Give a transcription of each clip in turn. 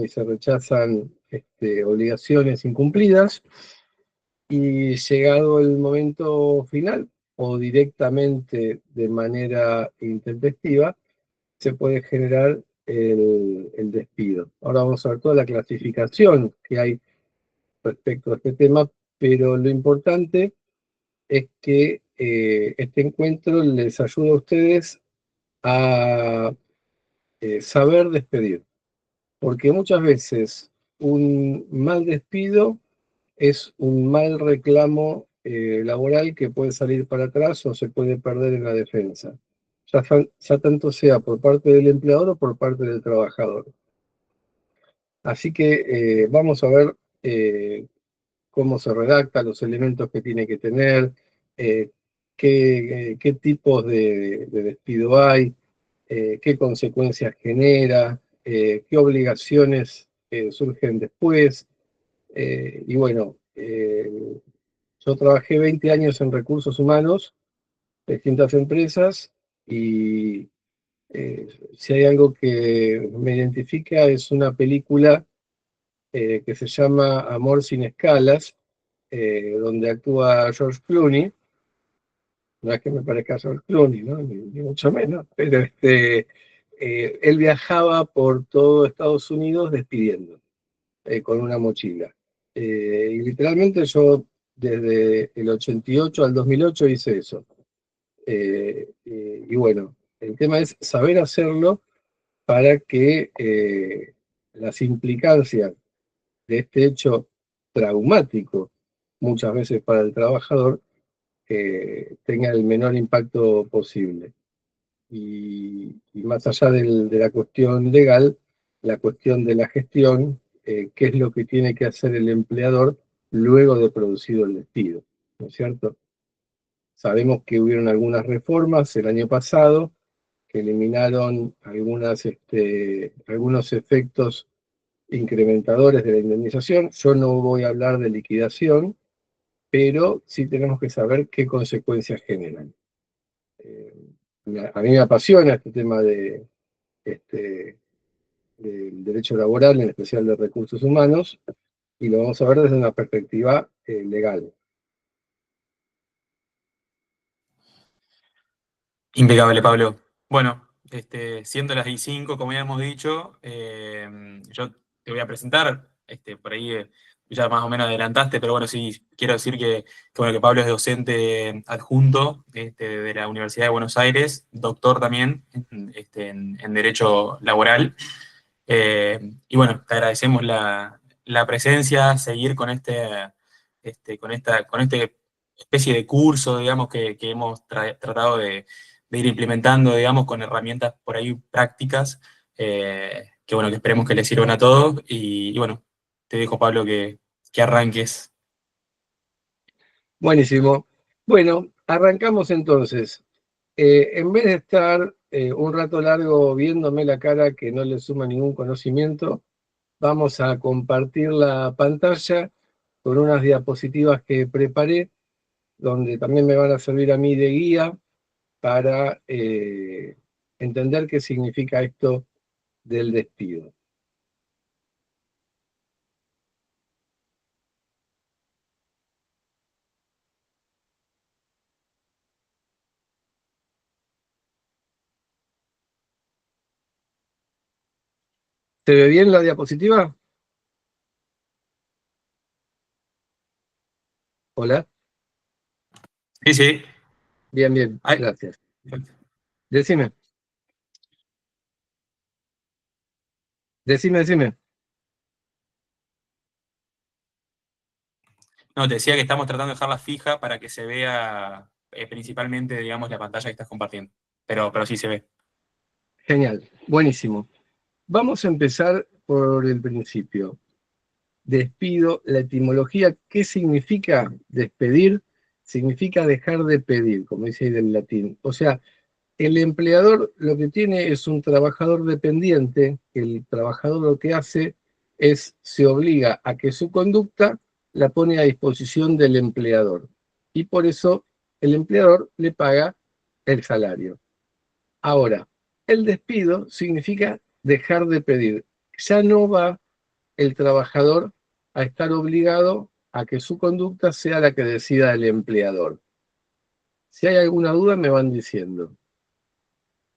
y se rechazan obligaciones incumplidas, y llegado el momento final, o directamente de manera intempestiva, se puede generar el despido. Ahora vamos a ver toda la clasificación que hay respecto a este tema, pero lo importante es que este encuentro les ayuda a ustedes a saber despedir, porque muchas veces un mal despido es un mal reclamo laboral que puede salir para atrás o se puede perder en la defensa, ya tanto sea por parte del empleador o por parte del trabajador. Así que vamos a ver cómo se redacta, los elementos que tiene que tener, eh, qué tipos de despido hay, qué consecuencias genera, qué obligaciones surgen después. Y bueno, yo trabajé 20 años en recursos humanos, distintas empresas, y si hay algo que me identifica es una película que se llama Amor sin escalas, donde actúa George Clooney. No es que me parezca George Clooney, ¿no? Ni mucho menos, pero él viajaba por todo Estados Unidos despidiendo, con una mochila. Y literalmente yo desde el 88 al 2008 hice eso. Y bueno, el tema es saber hacerlo para que las implicancias de este hecho traumático, muchas veces para el trabajador, tenga el menor impacto posible. Y más allá de la cuestión legal, la cuestión de la gestión, qué es lo que tiene que hacer el empleador luego de producido el despido, ¿no es cierto? Sabemos que hubieron algunas reformas el año pasado que eliminaron algunos efectos incrementadores de la indemnización. Yo no voy a hablar de liquidación, pero sí tenemos que saber qué consecuencias generan. Eh, a mí me apasiona este tema este, del derecho laboral, en especial de recursos humanos, y lo vamos a ver desde una perspectiva legal. Impecable, Pablo. Bueno, siendo las 5, como ya hemos dicho, yo te voy a presentar, por ahí ya más o menos adelantaste, pero bueno, sí, quiero decir bueno, que Pablo es docente adjunto de la Universidad de Buenos Aires, doctor también en Derecho Laboral. Y bueno, te agradecemos la presencia, seguir con con esta especie de curso, digamos, que hemos tratado de ir implementando, digamos, con herramientas por ahí prácticas, que bueno, que esperemos que les sirvan a todos. Y bueno, te dejo, Pablo, que arranques. Buenísimo. Bueno, arrancamos entonces. En vez de estar un rato largo viéndome la cara que no le suma ningún conocimiento, vamos a compartir la pantalla con unas diapositivas que preparé, donde también me van a servir a mí de guía para entender qué significa esto del despido. ¿Se ve bien la diapositiva? Hola. Sí, sí. Bien, bien, Ay, gracias. Decime, decime. no, te decía que estamos tratando de dejarla fija para que se vea principalmente, digamos, la pantalla que estás compartiendo. Pero sí se ve. Genial, buenísimo. Vamos a empezar por el principio. Despido, la etimología, ¿qué significa despedir? Significa dejar de pedir, como dice ahí del latín. O sea, el empleador lo que tiene es un trabajador dependiente, que el trabajador lo que hace es, se obliga a que su conducta la pone a disposición del empleador. Y por eso el empleador le paga el salario. Ahora, el despido significa dejar de pedir. ya no va el trabajador a estar obligado a que su conducta sea la que decida el empleador. Si hay alguna duda, me van diciendo.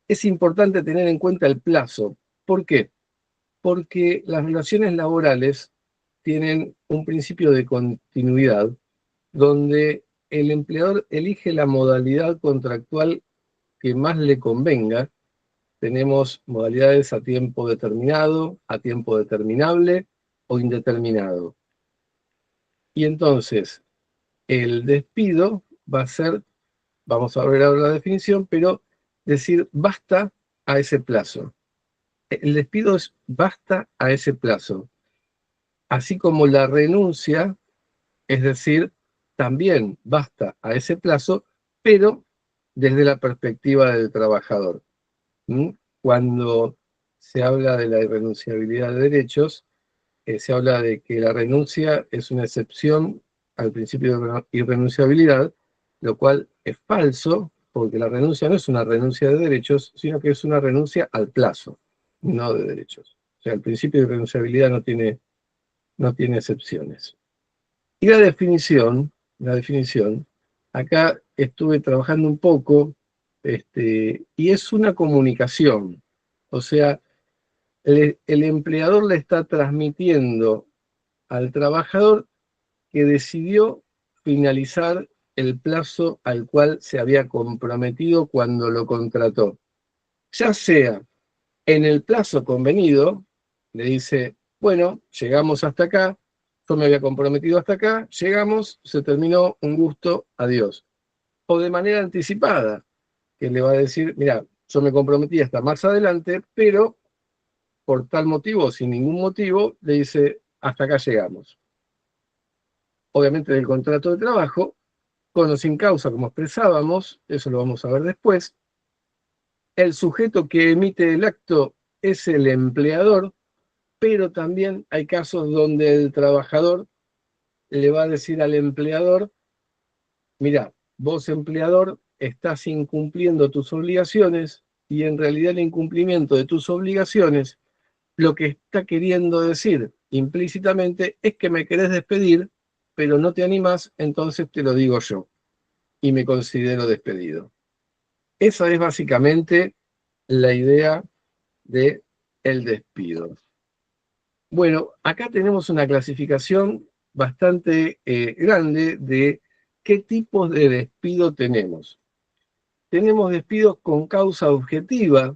Es importante tener en cuenta el plazo. ¿Por qué? Porque las relaciones laborales tienen un principio de continuidad donde el empleador elige la modalidad contractual que más le convenga. Tenemos modalidades a tiempo determinado, a tiempo determinable o indeterminado. Y entonces, el despido va a ser, vamos a ver ahora la definición, pero decir basta a ese plazo. El despido es basta a ese plazo. Así como la renuncia, es decir, también basta a ese plazo, pero desde la perspectiva del trabajador. Cuando se habla de la irrenunciabilidad de derechos, se habla de que la renuncia es una excepción al principio de irrenunciabilidad, lo cual es falso, porque la renuncia no es una renuncia de derechos, sino que es una renuncia al plazo, no de derechos. O sea, el principio de irrenunciabilidad no tiene excepciones. Y la definición, acá estuve trabajando un poco, y es una comunicación. O sea, el empleador le está transmitiendo al trabajador que decidió finalizar el plazo al cual se había comprometido cuando lo contrató. Ya sea en el plazo convenido, le dice, bueno, llegamos hasta acá, yo me había comprometido hasta acá, llegamos, se terminó, un gusto, adiós. O de manera anticipada, que le va a decir, mira, yo me comprometí hasta más adelante, pero por tal motivo, sin ningún motivo, le dice, hasta acá llegamos. Obviamente del contrato de trabajo, con o sin causa, como expresábamos, eso lo vamos a ver después. El sujeto que emite el acto es el empleador, pero también hay casos donde el trabajador le va a decir al empleador, mira, vos empleador estás incumpliendo tus obligaciones y en realidad el incumplimiento de tus obligaciones lo que está queriendo decir implícitamente es que me querés despedir, pero no te animás, entonces te lo digo yo y me considero despedido. Esa es básicamente la idea de el despido. Bueno, acá tenemos una clasificación bastante grande de qué tipos de despido tenemos. Tenemos despidos con causa objetiva,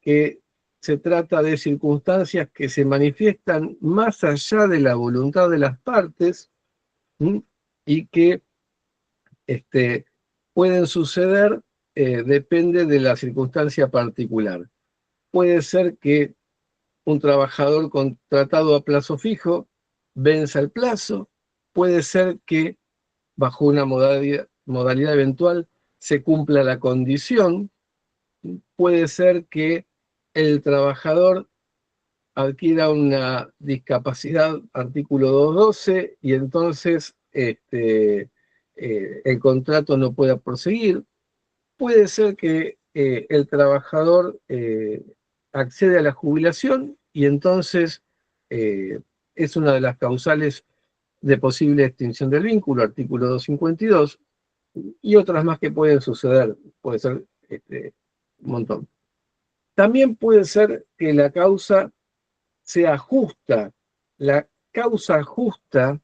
que se trata de circunstancias que se manifiestan más allá de la voluntad de las partes, y que pueden suceder, depende de la circunstancia particular. Puede ser que un trabajador contratado a plazo fijo venza el plazo, puede ser que bajo una modalidad eventual se cumpla la condición, puede ser que el trabajador adquiera una discapacidad, artículo 212, y entonces el contrato no pueda proseguir. Puede ser que el trabajador accede a la jubilación y entonces es una de las causales de posible extinción del vínculo, artículo 252, y otras más que pueden suceder, puede ser un montón. También puede ser que la causa sea justa. La causa justa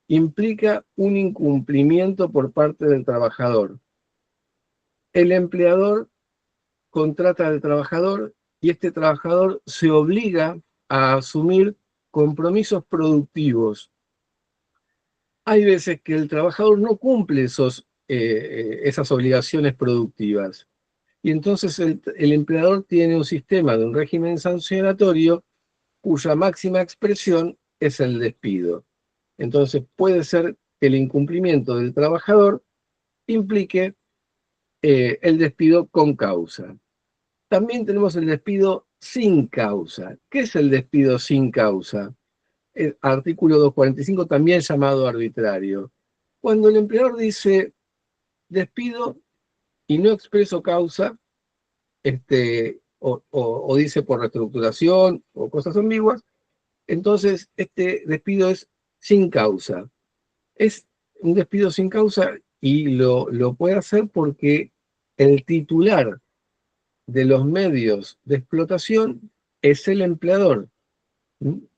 implica un incumplimiento por parte del trabajador. El empleador contrata al trabajador y este trabajador se obliga a asumir compromisos productivos. Hay veces que el trabajador no cumple esas obligaciones productivas y entonces el empleador tiene un sistema de un régimen sancionatorio cuya máxima expresión es el despido. Entonces puede ser que el incumplimiento del trabajador implique el despido con causa. También tenemos el despido sin causa. ¿Qué es el despido sin causa? El artículo 245, también llamado arbitrario. Cuando el empleador dice despido y no expreso causa, o dice por reestructuración o cosas ambiguas, entonces este despido es sin causa. Es un despido sin causa y lo puede hacer porque el titular de los medios de explotación es el empleador.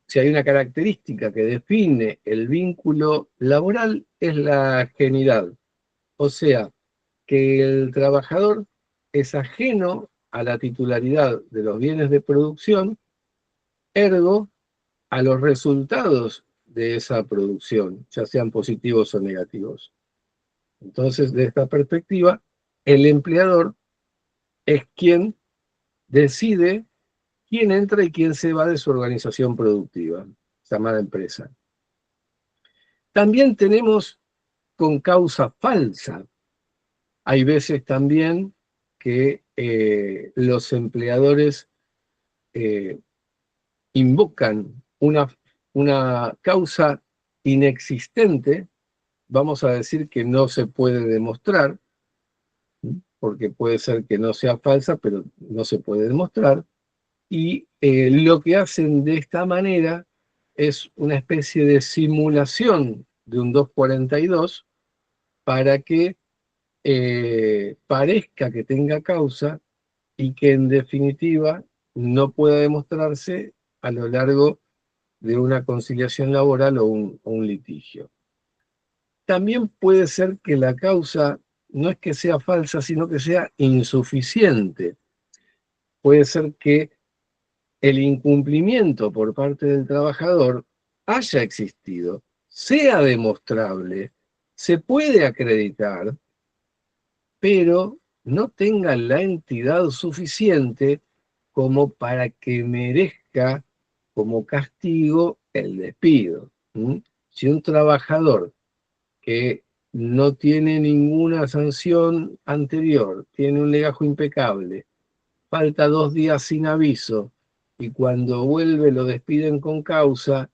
Si hay una característica que define el vínculo laboral, es la ajenidad. O sea, que el trabajador es ajeno a la titularidad de los bienes de producción, ergo a los resultados de esa producción, ya sean positivos o negativos. Entonces, de esta perspectiva, el empleador es quien decide quién entra y quién se va de su organización productiva, llamada empresa. También tenemos con causa falsa. Hay veces también que los empleadores invocan una causa inexistente, vamos a decir que no se puede demostrar, porque puede ser que no sea falsa, pero no se puede demostrar, y lo que hacen de esta manera es una especie de simulación de un 242 para que parezca que tenga causa y que en definitiva no pueda demostrarse a lo largo de una conciliación laboral o un litigio. También puede ser que la causa no es que sea falsa, sino que sea insuficiente. Puede ser que el incumplimiento por parte del trabajador haya existido, sea demostrable, se puede acreditar, pero no tenga la entidad suficiente como para que merezca como castigo el despido. Si un trabajador que no tiene ninguna sanción anterior, tiene un legajo impecable, falta 2 días sin aviso y cuando vuelve lo despiden con causa,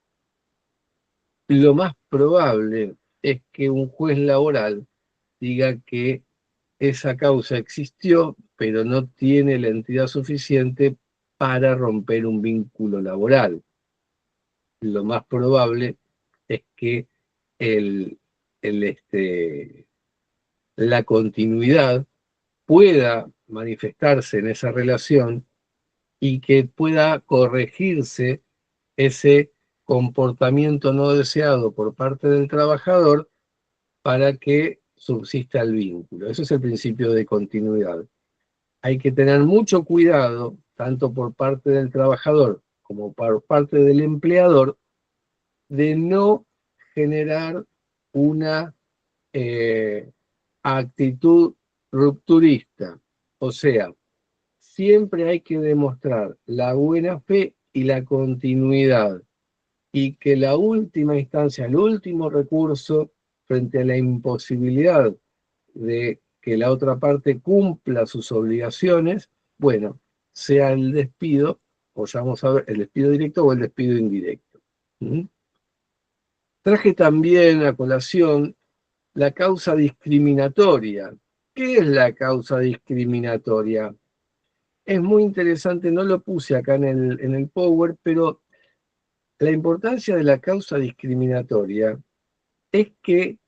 lo más probable es que un juez laboral diga que esa causa existió, pero no tiene la entidad suficiente para romper un vínculo laboral. Lo más probable es que el, la continuidad pueda manifestarse en esa relación y que pueda corregirse ese comportamiento no deseado por parte del trabajador para que subsista el vínculo. Ese es el principio de continuidad. Hay que tener mucho cuidado, tanto por parte del trabajador como por parte del empleador, de no generar una actitud rupturista. O sea, siempre hay que demostrar la buena fe y la continuidad, y que la última instancia, el último recurso frente a la imposibilidad de que la otra parte cumpla sus obligaciones, bueno, sea el despido, o ya vamos a ver, el despido directo o el despido indirecto. Traje también a colación la causa discriminatoria. ¿Qué es la causa discriminatoria? Es muy interesante, no lo puse acá en el Power, pero la importancia de la causa discriminatoria es que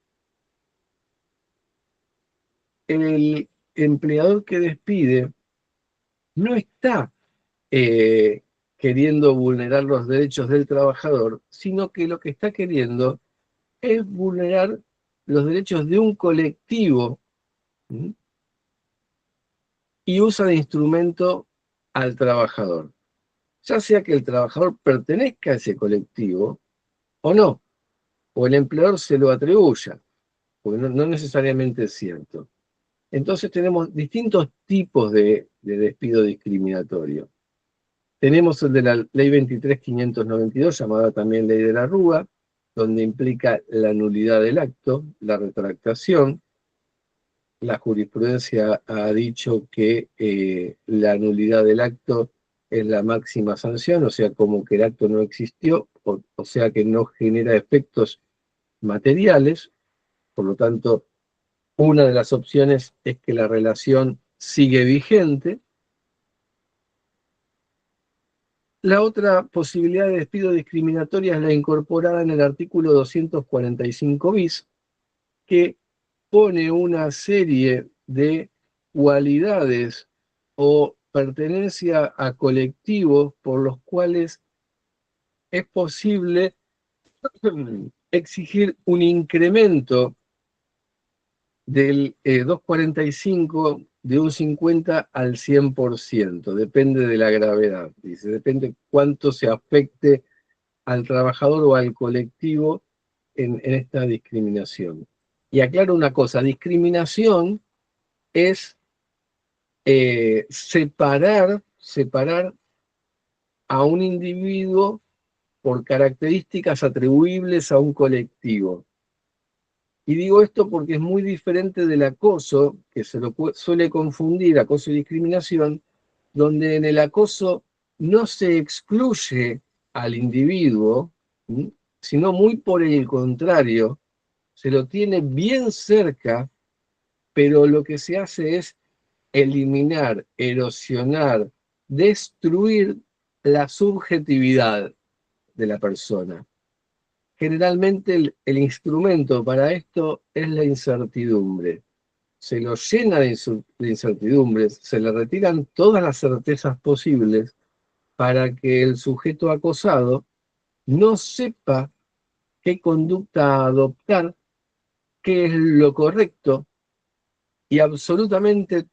el empleador que despide no está queriendo vulnerar los derechos del trabajador, sino que lo que está queriendo es vulnerar los derechos de un colectivo, ¿sí? Y usa de instrumento al trabajador, ya sea que el trabajador pertenezca a ese colectivo o no, o el empleador se lo atribuya, porque no necesariamente es cierto. Entonces tenemos distintos tipos de despido discriminatorio. Tenemos el de la Ley 23.592, llamada también Ley de la Rúa, donde implica la nulidad del acto, la retractación. La jurisprudencia ha dicho que la nulidad del acto es la máxima sanción, o sea, como que el acto no existió, o sea que no genera efectos materiales. Por lo tanto, una de las opciones es que la relación sigue vigente. La otra posibilidad de despido discriminatoria es la incorporada en el artículo 245 bis, que pone una serie de cualidades o pertenencia a colectivos por los cuales es posible exigir un incremento del 245 de un 50 al 100%, depende de la gravedad, dice, depende cuánto se afecte al trabajador o al colectivo en esta discriminación. Y aclaro una cosa, discriminación es separar a un individuo por características atribuibles a un colectivo. Y digo esto porque es muy diferente del acoso, que se lo suele confundir, acoso y discriminación, donde en el acoso no se excluye al individuo, sino muy por el contrario, se lo tiene bien cerca, pero lo que se hace es eliminar, erosionar, destruir la subjetividad de la persona. Generalmente el instrumento para esto es la incertidumbre. Se lo llena de incertidumbres, se le retiran todas las certezas posibles para que el sujeto acosado no sepa qué conducta adoptar, qué es lo correcto, y absolutamente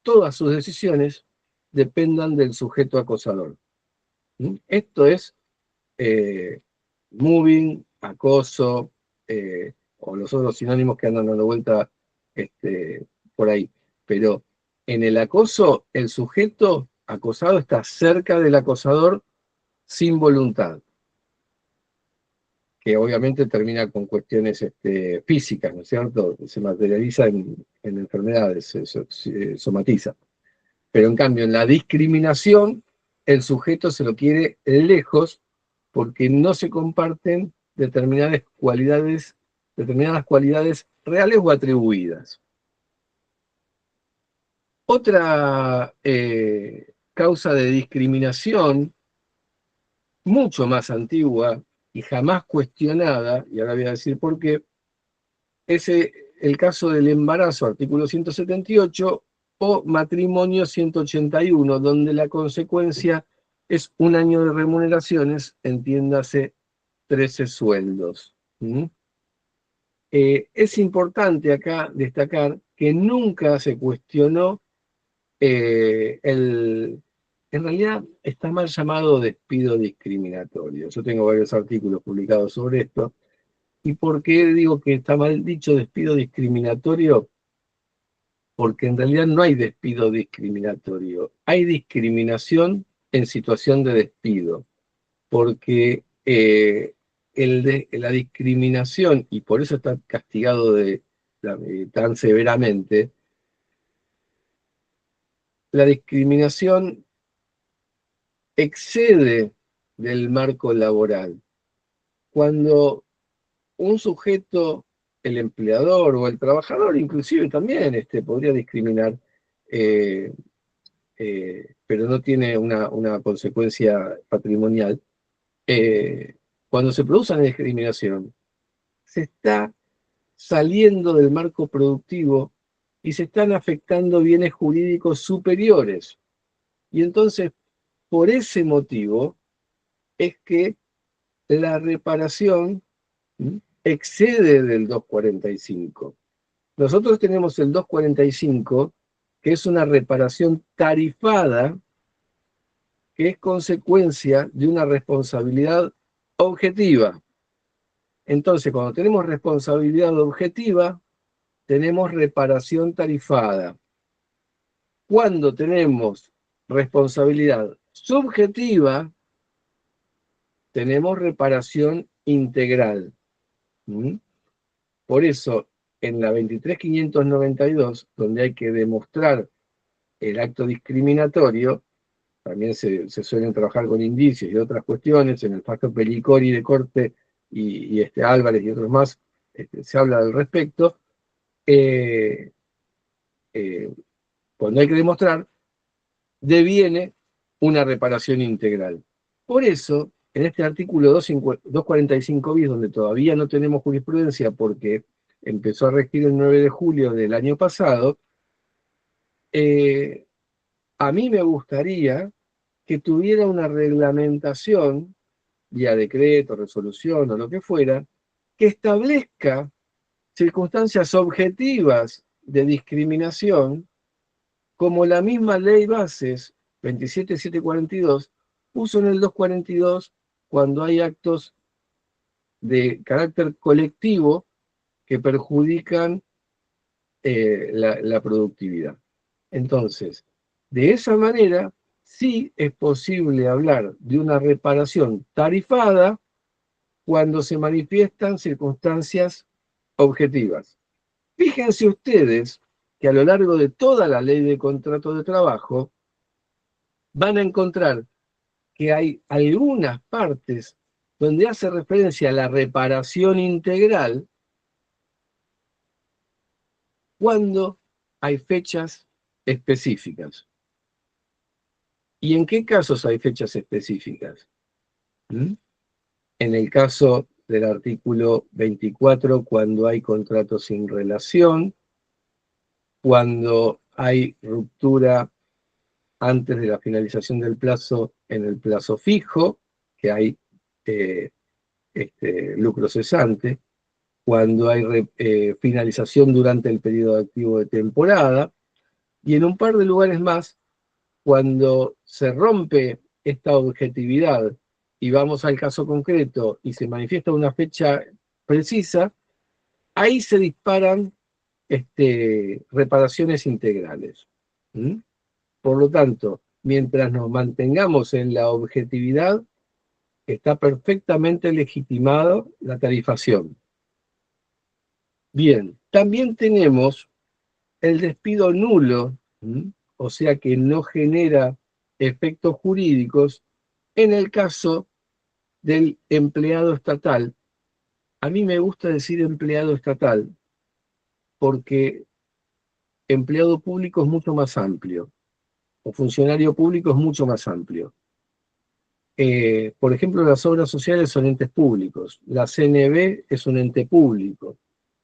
todas sus decisiones dependan del sujeto acosador. Esto es moving, acoso, o los otros sinónimos que andan dando vuelta por ahí. Pero en el acoso, el sujeto acosado está cerca del acosador sin voluntad, que obviamente termina con cuestiones físicas, ¿no es cierto? Se materializa en enfermedades, se somatiza. Pero en cambio, en la discriminación, el sujeto se lo quiere lejos porque no se comparten determinadas cualidades reales o atribuidas. Otra causa de discriminación, mucho más antigua y jamás cuestionada, y ahora voy a decir por qué, es el caso del embarazo, artículo 178, o matrimonio 181, donde la consecuencia es un año de remuneraciones, entiéndase 13 sueldos. Es importante acá destacar que nunca se cuestionó en realidad está mal llamado despido discriminatorio. Yo tengo varios artículos publicados sobre esto. ¿Y por qué digo que está mal dicho despido discriminatorio? Porque en realidad no hay despido discriminatorio. Hay discriminación en situación de despido. Porque la discriminación, y por eso está castigado tan severamente, la discriminación excede del marco laboral. Cuando un sujeto, el empleador o el trabajador, inclusive también podría discriminar, pero no tiene una consecuencia patrimonial. Cuando se produce una discriminación, se está saliendo del marco productivo y se están afectando bienes jurídicos superiores. Y entonces, por ese motivo, es que la reparación excede del 245. Nosotros tenemos el 245, que es una reparación tarifada, que es consecuencia de una responsabilidad objetiva. Entonces, cuando tenemos responsabilidad objetiva, tenemos reparación tarifada. Cuando tenemos responsabilidad subjetiva, tenemos reparación integral. Por eso, en la 23.592, donde hay que demostrar el acto discriminatorio, también se suelen trabajar con indicios y otras cuestiones, en el facto Pelicori de Corte y Álvarez y otros más, se habla al respecto. Cuando hay que demostrar, deviene una reparación integral. por eso, en este artículo 245 bis, donde todavía no tenemos jurisprudencia porque empezó a regir el 9 de julio del año pasado, a mí me gustaría que tuviera una reglamentación, vía decreto, resolución o lo que fuera, que establezca circunstancias objetivas de discriminación, como la misma ley bases 27742 puso en el 242 cuando hay actos de carácter colectivo que perjudican la productividad. Entonces, de esa manera, sí es posible hablar de una reparación tarifada cuando se manifiestan circunstancias objetivas. Fíjense ustedes que a lo largo de toda la ley de contrato de trabajo van a encontrar que hay algunas partes donde hace referencia a la reparación integral cuando hay fechas específicas. ¿Y en qué casos hay fechas específicas? En el caso del artículo 24, cuando hay contrato sin relación, cuando hay ruptura antes de la finalización del plazo en el plazo fijo, que hay lucro cesante, cuando hay finalización durante el periodo activo de temporada, y en un par de lugares más, cuando se rompe esta objetividad y vamos al caso concreto y se manifiesta una fecha precisa, ahí se disparan reparaciones integrales. Por lo tanto, mientras nos mantengamos en la objetividad, está perfectamente legitimado la tarifación. Bien, también tenemos el despido nulo, o sea que no genera efectos jurídicos, en el caso del empleado estatal. A mí me gusta decir empleado estatal, porque empleado público es mucho más amplio, o funcionario público es mucho más amplio. Por ejemplo, las obras sociales son entes públicos, la CNB es un ente público,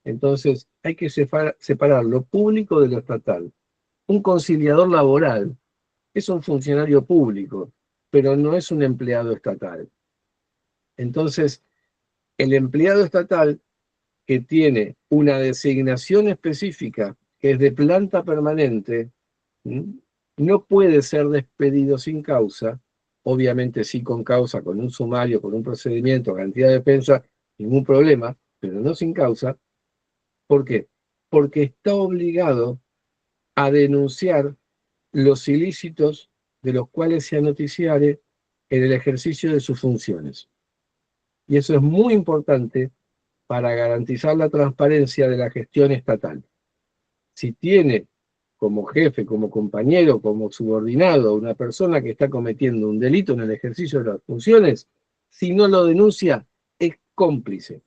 entonces hay que separar lo público de lo estatal. Un conciliador laboral es un funcionario público, pero no es un empleado estatal. Entonces, el empleado estatal que tiene una designación específica, que es de planta permanente, no puede ser despedido sin causa, obviamente sí con causa, con un sumario, con un procedimiento, cantidad de defensa, ningún problema, pero no sin causa. ¿Por qué? Porque está obligado a denunciar los ilícitos de los cuales se noticiare en el ejercicio de sus funciones. Y eso es muy importante para garantizar la transparencia de la gestión estatal. Si tiene como jefe, como compañero, como subordinado, una persona que está cometiendo un delito en el ejercicio de las funciones, si no lo denuncia, es cómplice.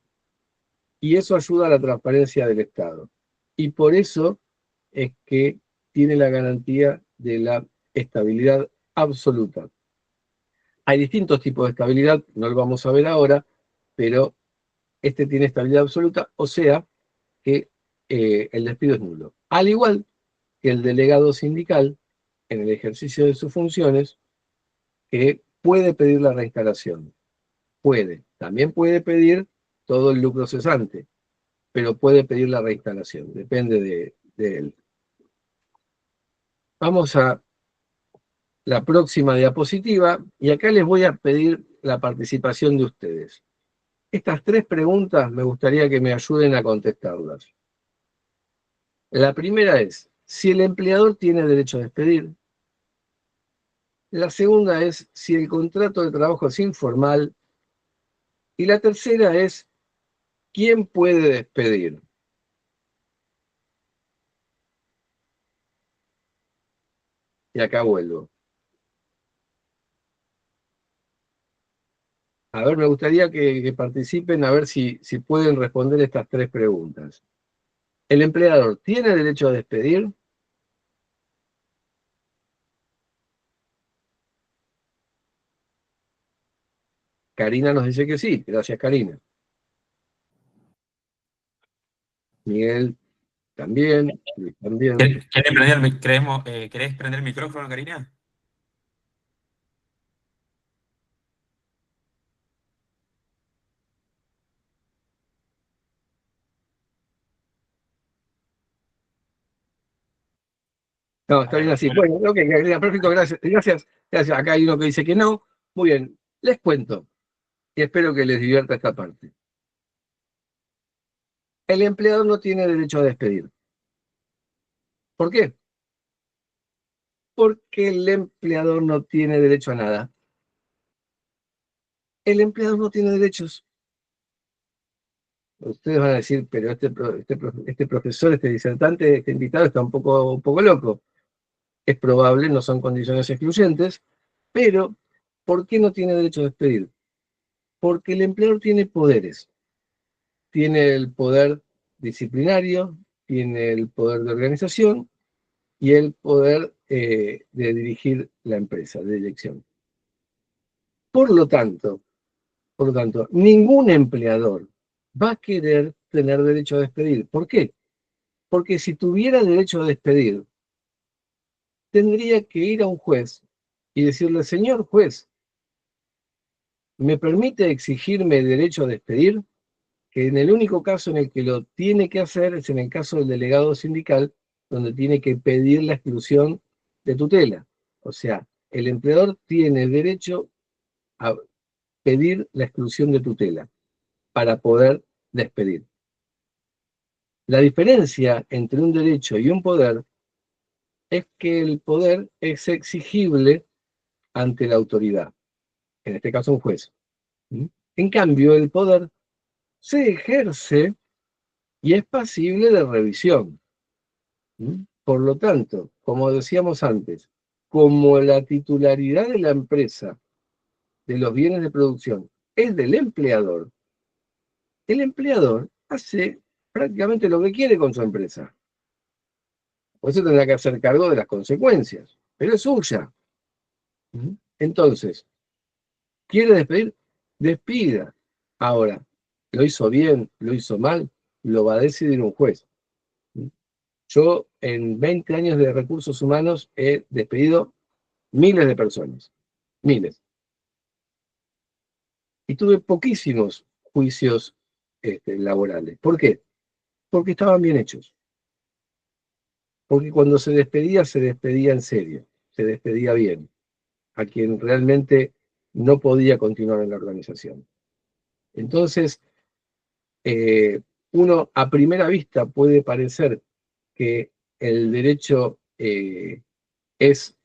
Y eso ayuda a la transparencia del Estado. Y por eso es que tiene la garantía de la estabilidad absoluta. Hay distintos tipos de estabilidad, no lo vamos a ver ahora, pero este tiene estabilidad absoluta, o sea que el despido es nulo. Al igual que el delegado sindical, en el ejercicio de sus funciones, que puede pedir la reinstalación. Puede. También puede pedir todo el lucro cesante, pero puede pedir la reinstalación. Depende de él. Vamos a la próxima diapositiva y acá les voy a pedir la participación de ustedes. Estas tres preguntas me gustaría que me ayuden a contestarlas. La primera es, si el empleador tiene derecho a despedir. La segunda es, si el contrato de trabajo es informal. Y la tercera es, ¿quién puede despedir? Y acá vuelvo. A ver, me gustaría que participen a ver si pueden responder estas tres preguntas. ¿El empleador tiene derecho a despedir? Karina nos dice que sí. Gracias, Karina. Miguel también. Luis también. ¿Querés prender el micrófono, Karina? No, está bien así. Bueno, ok, perfecto, gracias. Gracias. Gracias. Acá hay uno que dice que no. Muy bien, les cuento. Y espero que les divierta esta parte. El empleador no tiene derecho a despedir. ¿Por qué? Porque el empleador no tiene derecho a nada. El empleador no tiene derechos. Ustedes van a decir, pero este profesor, este disertante, este invitado está un poco loco. Es probable, no son condiciones excluyentes, pero ¿por qué no tiene derecho a despedir? Porque el empleador tiene poderes. Tiene el poder disciplinario, tiene el poder de organización y el poder de dirigir la empresa, de dirección. Por lo tanto, ningún empleador va a querer tener derecho a despedir. ¿Por qué? Porque si tuviera derecho a despedir, tendría que ir a un juez y decirle, señor juez, ¿me permite exigirme derecho a despedir? Que en el único caso en el que lo tiene que hacer es en el caso del delegado sindical, donde tiene que pedir la exclusión de tutela. O sea, el empleador tiene derecho a pedir la exclusión de tutela para poder despedir. La diferencia entre un derecho y un poder es que el poder es exigible ante la autoridad, en este caso un juez. En cambio, el poder se ejerce y es pasible de revisión. Por lo tanto, como decíamos antes, como la titularidad de la empresa de los bienes de producción es del empleador, el empleador hace prácticamente lo que quiere con su empresa. Por eso tendrá que hacer cargo de las consecuencias, pero es suya. Entonces, ¿quiere despedir? Despida. Ahora, ¿lo hizo bien? ¿Lo hizo mal? Lo va a decidir un juez. Yo en 20 años de recursos humanos he despedido miles de personas, miles. Y tuve poquísimos juicios laborales. ¿Por qué? Porque estaban bien hechos. Porque cuando se despedía en serio, se despedía bien, a quien realmente no podía continuar en la organización. Entonces, uno a primera vista puede parecer que el derecho es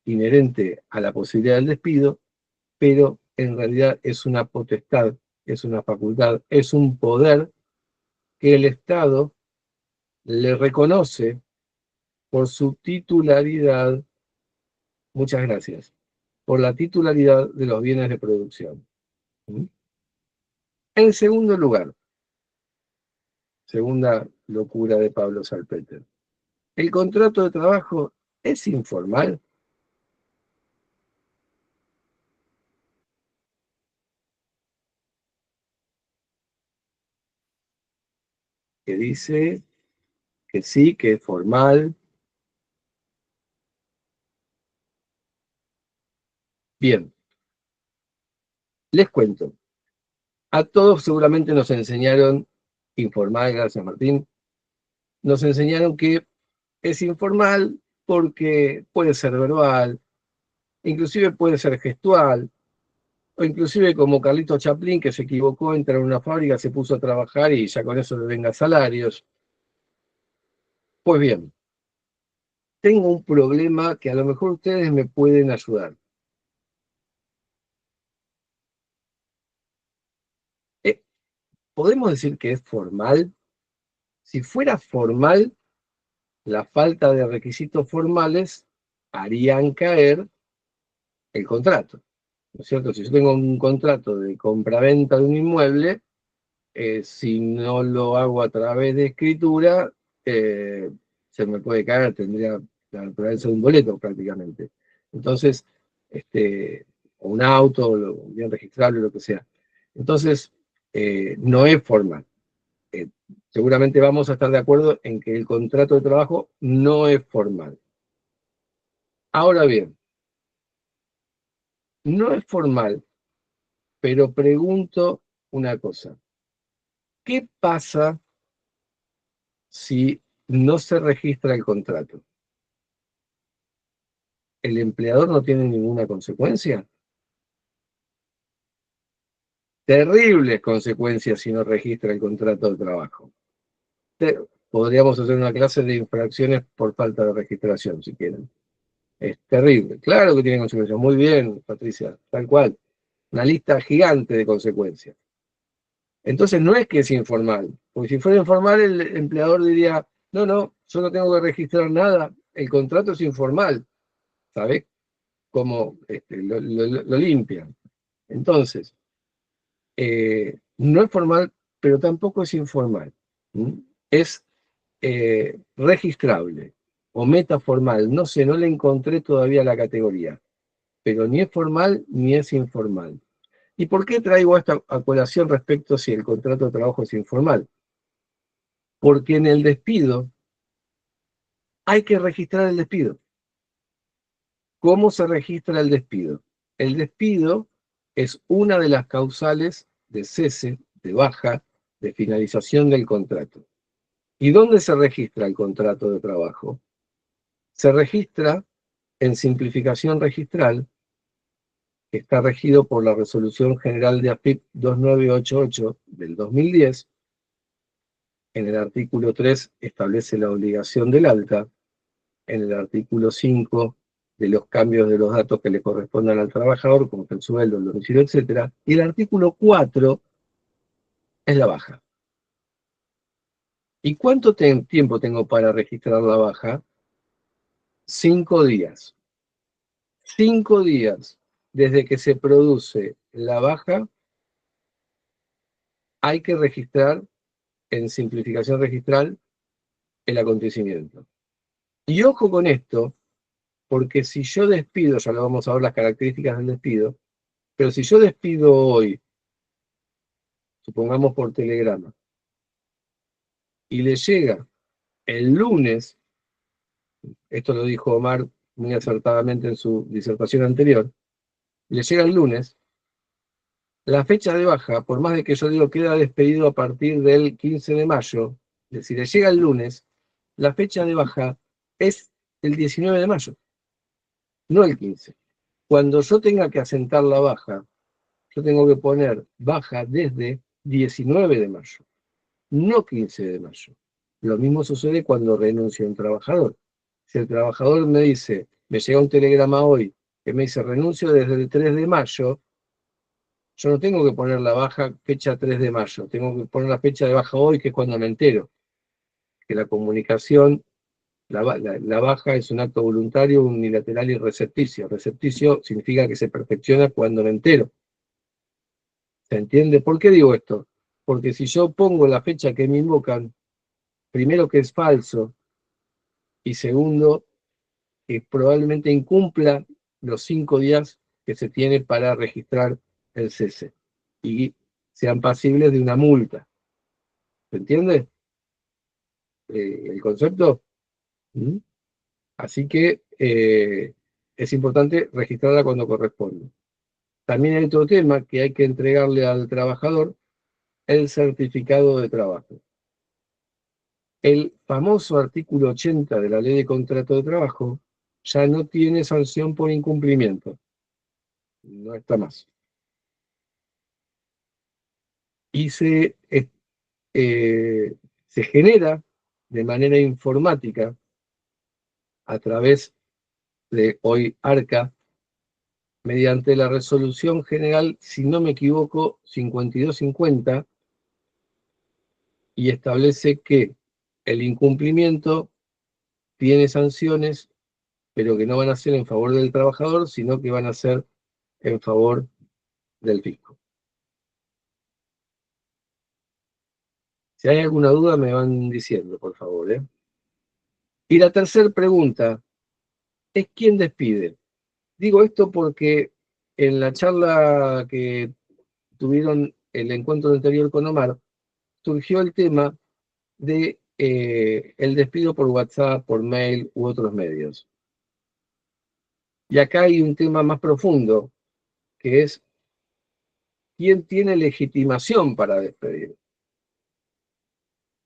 inherente a la posibilidad del despido, pero en realidad es una potestad, es una facultad, es un poder que el Estado le reconoce por su titularidad, muchas gracias, por la titularidad de los bienes de producción. En segundo lugar, segunda locura de Pablo Salpeter, ¿el contrato de trabajo es informal? Que dice que sí, que es formal. Bien, les cuento. A todos seguramente nos enseñaron, informal, gracias Martín, nos enseñaron que es informal porque puede ser verbal, inclusive puede ser gestual, o inclusive como Carlito Chaplin que se equivocó, entró en una fábrica, se puso a trabajar y ya con eso le venga salarios. Pues bien, tengo un problema que a lo mejor ustedes me pueden ayudar. ¿Podemos decir que es formal? Si fuera formal, la falta de requisitos formales harían caer el contrato, ¿no es cierto? Si yo tengo un contrato de compraventa de un inmueble, si no lo hago a través de escritura, eh, se me puede caer, tendría la naturaleza de un boleto prácticamente. Entonces, o un auto, o un bien registrable, lo que sea. Entonces, no es formal. Seguramente vamos a estar de acuerdo en que el contrato de trabajo no es formal. Ahora bien, no es formal, pero pregunto una cosa. ¿Qué pasa si no se registra el contrato? ¿El empleador no tiene ninguna consecuencia? Terribles consecuencias si no registra el contrato de trabajo. Podríamos hacer una clase de infracciones por falta de registración, si quieren. Es terrible. Claro que tiene consecuencias. Muy bien, Patricia, tal cual. Una lista gigante de consecuencias. Entonces no es que es informal, porque si fuera informal el empleador diría, no, no, yo no tengo que registrar nada, el contrato es informal, ¿sabes? Como lo limpian. Entonces, no es formal, pero tampoco es informal. ¿Mm? Es registrable o metaformal, no sé, no le encontré todavía la categoría, pero ni es formal ni es informal. ¿Y por qué traigo esta a colación respecto si el contrato de trabajo es informal? Porque en el despido hay que registrar el despido. ¿Cómo se registra el despido? El despido es una de las causales de cese, de baja, de finalización del contrato. ¿Y dónde se registra el contrato de trabajo? Se registra en simplificación registral, que está regido por la Resolución General de AFIP 2988 del 2010. En el artículo 3 establece la obligación del alta, en el artículo 5 de los cambios de los datos que le correspondan al trabajador, como el sueldo, el domicilio, etc. Y el artículo 4 es la baja. ¿Y cuánto tiempo tengo para registrar la baja? 5 días. 5 días desde que se produce la baja, hay que registrar en simplificación registral el acontecimiento. Y ojo con esto, porque si yo despido, ya lo vamos a ver las características del despido, pero si yo despido hoy, supongamos por telegrama, y le llega el lunes, esto lo dijo Omar muy acertadamente en su disertación anterior, le llega el lunes, la fecha de baja, por más de que yo digo queda despedido a partir del 15 de mayo, es decir, le llega el lunes, la fecha de baja es el 19 de mayo, no el 15. Cuando yo tenga que asentar la baja, yo tengo que poner baja desde 19 de mayo, no 15 de mayo. Lo mismo sucede cuando renuncia un trabajador. Si el trabajador me dice, me llega un telegrama hoy, que me dice renuncio desde el 3 de mayo, yo no tengo que poner la baja fecha 3 de mayo, tengo que poner la fecha de baja hoy, que es cuando me entero. Que la comunicación, la baja es un acto voluntario, unilateral y recepticio. Recepticio significa que se perfecciona cuando me entero. ¿Se entiende? ¿Por qué digo esto? Porque si yo pongo la fecha que me invocan, primero que es falso, y segundo, que probablemente incumpla los 5 días que se tiene para registrar el cese y sean pasibles de una multa. ¿Se entiende el concepto? ¿Mm? Así que es importante registrarla cuando corresponde. También hay otro tema que hay que entregarle al trabajador, el certificado de trabajo. El famoso artículo 80 de la Ley de Contrato de Trabajo ya no tiene sanción por incumplimiento. No está más. Y se genera de manera informática a través de hoy ARCA, mediante la resolución general, si no me equivoco, 5250, y establece que el incumplimiento tiene sanciones, pero que no van a ser en favor del trabajador, sino que van a ser en favor del fisco. Si hay alguna duda, me van diciendo, por favor. Y la tercera pregunta es: ¿quién despide? Digo esto porque en la charla que tuvieron el encuentro anterior con Omar, surgió el tema de el despido por WhatsApp, por mail u otros medios. Y acá hay un tema más profundo, que es quién tiene legitimación para despedir.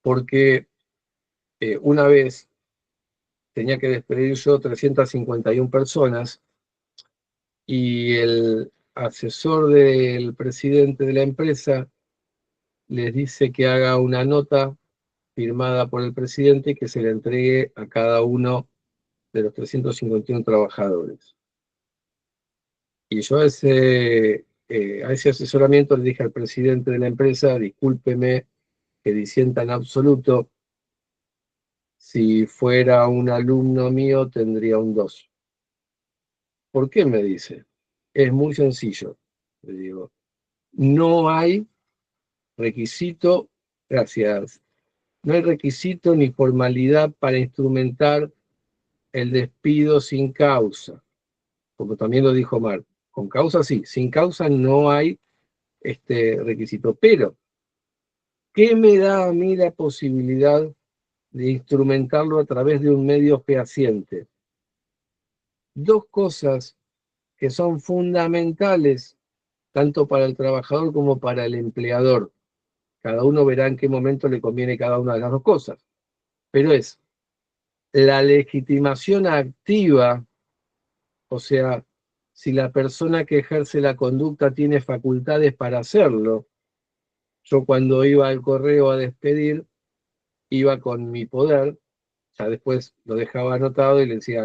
Porque una vez tenía que despedir yo 351 personas y el asesor del presidente de la empresa les dice que haga una nota firmada por el presidente y que se le entregue a cada uno de los 351 trabajadores. Y yo a ese asesoramiento le dije al presidente de la empresa, discúlpeme que disienta en absoluto, si fuera un alumno mío tendría un 2. ¿Por qué? Me dice. Es muy sencillo. Le digo, no hay requisito, gracias, no hay requisito ni formalidad para instrumentar el despido sin causa, como también lo dijo Omar. Con causa sí, sin causa no hay requisito. Pero, ¿qué me da a mí la posibilidad de instrumentarlo a través de un medio fehaciente? Dos cosas que son fundamentales tanto para el trabajador como para el empleador. Cada uno verá en qué momento le conviene cada una de las dos cosas. Pero es la legitimación activa, o sea, si la persona que ejerce la conducta tiene facultades para hacerlo. Yo cuando iba al correo a despedir, iba con mi poder, ya después lo dejaba anotado y le decía,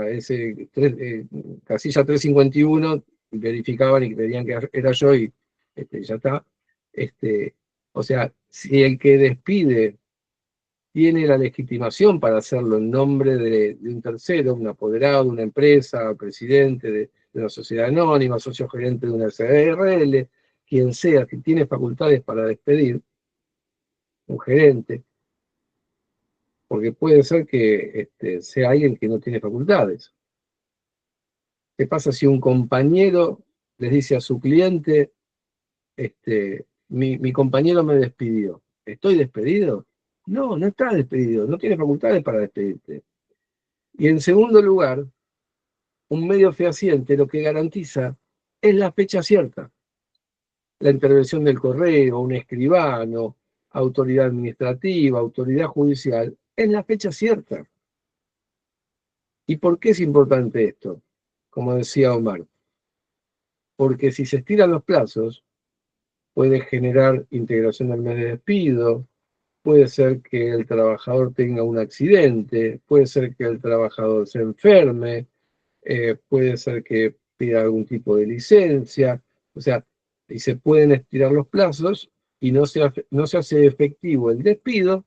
casilla 351, verificaban y creían que era yo y ya está. O sea, si el que despide tiene la legitimación para hacerlo en nombre de un tercero, un apoderado, una empresa, presidente de una sociedad anónima, socio gerente de una SRL, quien sea que tiene facultades para despedir, un gerente, porque puede ser que sea alguien que no tiene facultades. ¿Qué pasa si un compañero les dice a su cliente, mi compañero me despidió? ¿Estoy despedido? No, no está despedido, no tiene facultades para despedirte. Y en segundo lugar, un medio fehaciente lo que garantiza es la fecha cierta. La intervención del correo, un escribano, autoridad administrativa, autoridad judicial, es la fecha cierta. ¿Y por qué es importante esto? Como decía Omar, porque si se estiran los plazos, puede generar integración del mes de despido, puede ser que el trabajador tenga un accidente, puede ser que el trabajador se enferme, puede ser que pida algún tipo de licencia, o sea, y se pueden estirar los plazos y no se hace efectivo el despido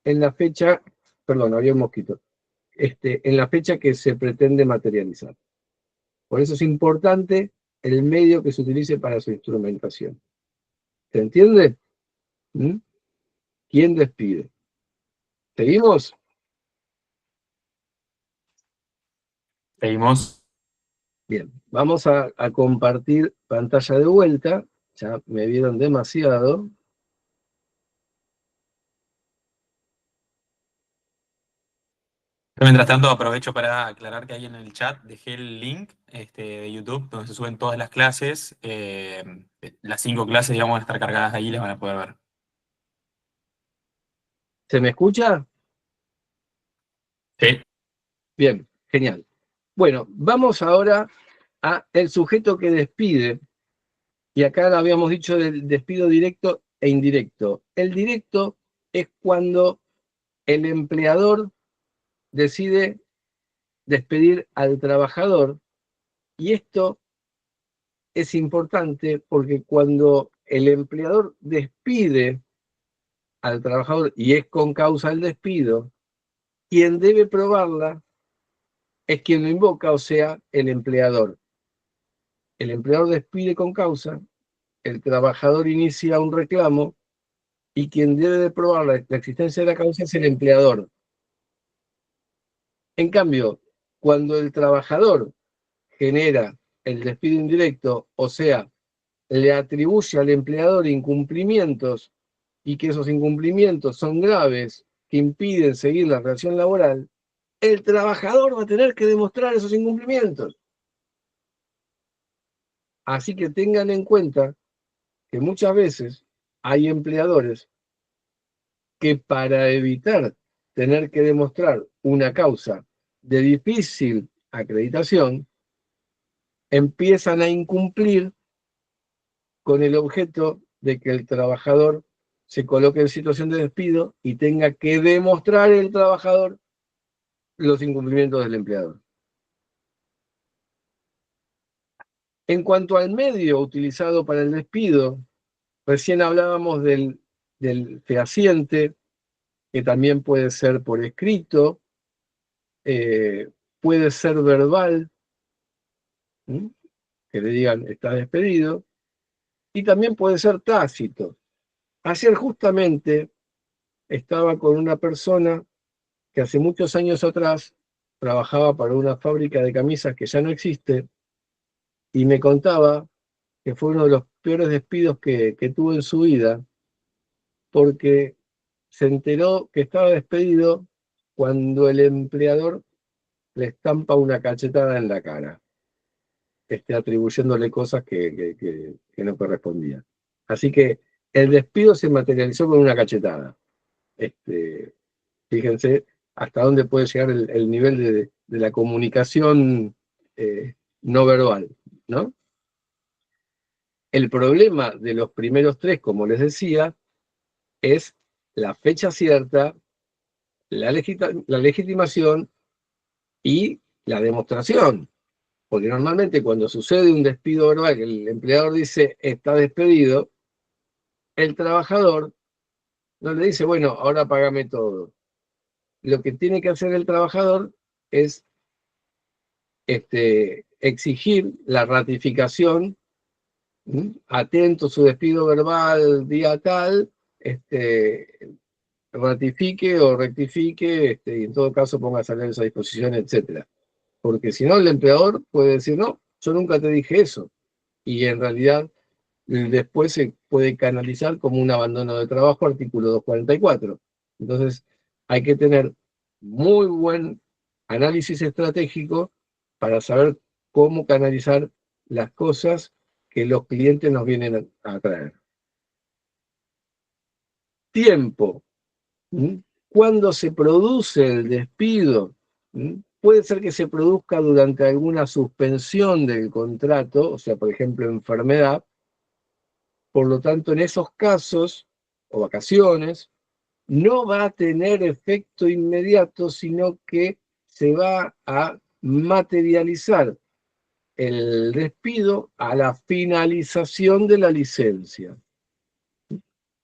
en la fecha, perdón, había un mosquito, en la fecha que se pretende materializar. Por eso es importante el medio que se utilice para su instrumentación. ¿Se entiende? ¿Mm? ¿Quién despide? ¿Seguimos? Seguimos. Bien, vamos a compartir pantalla de vuelta. Ya me vieron demasiado. Yo, mientras tanto, aprovecho para aclarar que ahí en el chat dejé el link de YouTube donde se suben todas las clases. Las 5 clases, digamos, van a estar cargadas ahí y las van a poder ver. ¿Se me escucha? Sí. Bien, genial. Bueno, vamos ahora a el sujeto que despide. Y acá lo habíamos dicho del despido directo e indirecto. El directo es cuando el empleador decide despedir al trabajador. Y esto es importante porque cuando el empleador despide al trabajador y es con causa el despido, quien debe probarla es quien lo invoca, o sea, el empleador. El empleador despide con causa, el trabajador inicia un reclamo y quien debe de probar la existencia de la causa es el empleador. En cambio, cuando el trabajador genera el despido indirecto, o sea, le atribuye al empleador incumplimientos y que esos incumplimientos son graves, que impiden seguir la relación laboral, el trabajador va a tener que demostrar esos incumplimientos. Así que tengan en cuenta que muchas veces hay empleadores que para evitar tener que demostrar una causa de difícil acreditación, empiezan a incumplir con el objeto de que el trabajador se coloque en situación de despido y tenga que demostrar el trabajador los incumplimientos del empleador. En cuanto al medio utilizado para el despido, recién hablábamos del fehaciente, que también puede ser por escrito, puede ser verbal, que le digan está despedido, y también puede ser tácito. Ayer justamente estaba con una persona que hace muchos años atrás trabajaba para una fábrica de camisas que ya no existe, y me contaba que fue uno de los peores despidos que tuvo en su vida, porque se enteró que estaba despedido cuando el empleador le estampa una cachetada en la cara, atribuyéndole cosas que no correspondían. Así que el despido se materializó con una cachetada. Fíjense hasta dónde puede llegar el nivel de la comunicación no verbal, ¿no? El problema de los primeros tres, como les decía, es la fecha cierta, la legitimación y la demostración. Porque normalmente cuando sucede un despido verbal, que el empleador dice está despedido, el trabajador no le dice, bueno, ahora págame todo. Lo que tiene que hacer el trabajador es exigir la ratificación, atento su despido verbal día tal, ratifique o rectifique, y en todo caso ponga salarios a disposición, etc. Porque si no, el empleador puede decir, no, yo nunca te dije eso. Y en realidad después se puede canalizar como un abandono de trabajo, artículo 244. Entonces, hay que tener muy buen análisis estratégico para saber cómo canalizar las cosas que los clientes nos vienen a traer. Tiempo. Cuando se produce el despido, puede ser que se produzca durante alguna suspensión del contrato, o sea, por ejemplo, enfermedad. Por lo tanto, en esos casos o vacaciones, no va a tener efecto inmediato, sino que se va a materializar el despido a la finalización de la licencia.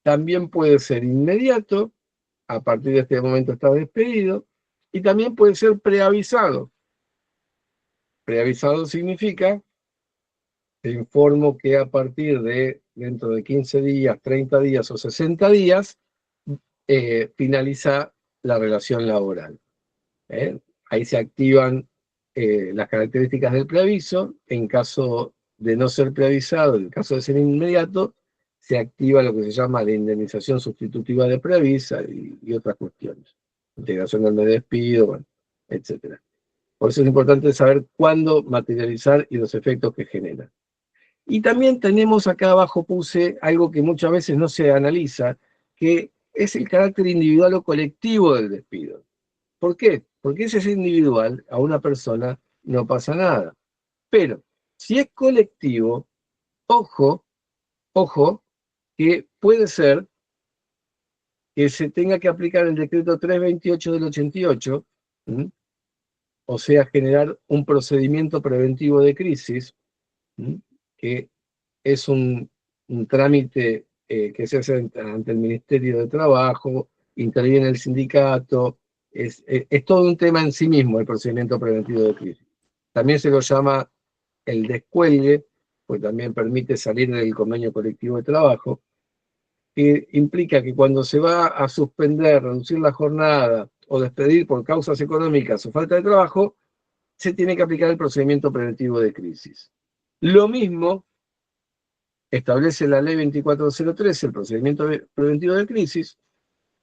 También puede ser inmediato, a partir de este momento está despedido, y también puede ser preavisado. Preavisado significa, te informo que a partir de dentro de 15 días, 30 días o 60 días, finaliza la relación laboral. Ahí se activan las características del preaviso. En caso de no ser preavisado, en caso de ser inmediato, se activa lo que se llama la indemnización sustitutiva de preavisa y otras cuestiones. Integración del medio de despido, bueno, etc. Por eso es importante saber cuándo materializar y los efectos que genera. Y también tenemos acá abajo, puse algo que muchas veces no se analiza, que es el carácter individual o colectivo del despido. ¿Por qué? Porque si es individual, a una persona no pasa nada. Pero si es colectivo, ojo, que puede ser que se tenga que aplicar el decreto 328 del 88, o sea, generar un procedimiento preventivo de crisis, que es un trámite que se hace ante el Ministerio de Trabajo, interviene el sindicato, es todo un tema en sí mismo el procedimiento preventivo de crisis. También se lo llama el descuelgue, pues también permite salir del convenio colectivo de trabajo, que implica que cuando se va a suspender, reducir la jornada o despedir por causas económicas o falta de trabajo, se tiene que aplicar el procedimiento preventivo de crisis. Lo mismo establece la ley 2403, el procedimiento preventivo de crisis,